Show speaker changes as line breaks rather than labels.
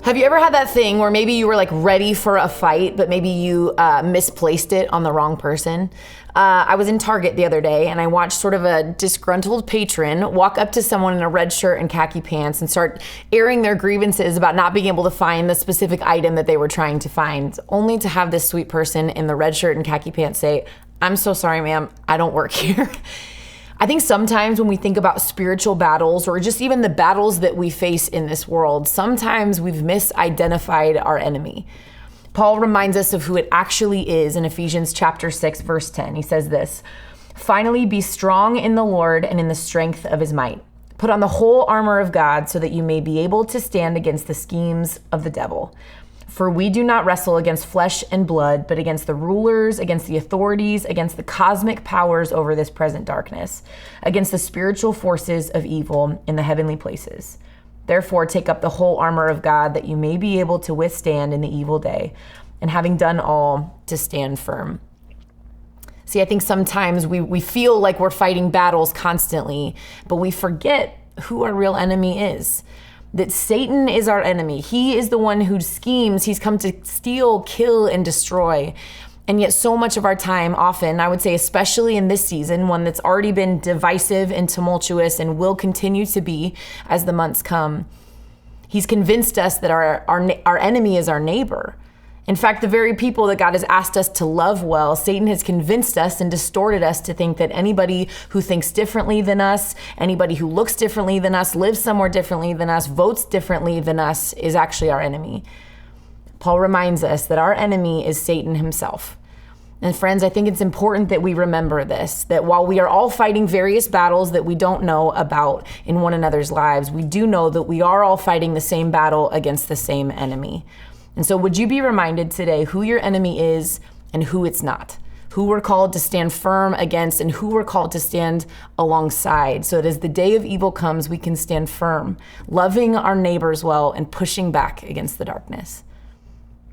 Have you ever had that thing where maybe you were like ready for a fight, but maybe you misplaced it on the wrong person? I was in Target the other day and I watched sort of a disgruntled patron walk up to someone in a red shirt and khaki pants and start airing their grievances about not being able to find the specific item that they were trying to find, only to have this sweet person in the red shirt and khaki pants say, "I'm so sorry, ma'am, I don't work here." I think sometimes when we think about spiritual battles or just even the battles that we face in this world, sometimes we've misidentified our enemy. Paul reminds us of who it actually is in Ephesians chapter 6, verse 10. He says this, "Finally, be strong in the Lord and in the strength of his might. Put on the whole armor of God so that you may be able to stand against the schemes of the devil. For we do not wrestle against flesh and blood, but against the rulers, against the authorities, against the cosmic powers over this present darkness, against the spiritual forces of evil in the heavenly places. Therefore, take up the whole armor of God that you may be able to withstand in the evil day, and having done all, to stand firm." See, I think sometimes we feel like we're fighting battles constantly, but we forget who our real enemy is. That Satan is our enemy. He is the one who schemes. He's come to steal, kill, and destroy. And yet so much of our time, often, I would say especially in this season, one that's already been divisive and tumultuous and will continue to be as the months come, he's convinced us that our enemy is our neighbor. In fact, the very people that God has asked us to love well, Satan has convinced us and distorted us to think that anybody who thinks differently than us, anybody who looks differently than us, lives somewhere differently than us, votes differently than us, is actually our enemy. Paul reminds us that our enemy is Satan himself. And friends, I think it's important that we remember this, that while we are all fighting various battles that we don't know about in one another's lives, we do know that we are all fighting the same battle against the same enemy. And so would you be reminded today who your enemy is and who it's not? Who we're called to stand firm against and who we're called to stand alongside, so that as the day of evil comes, we can stand firm, loving our neighbors well and pushing back against the darkness.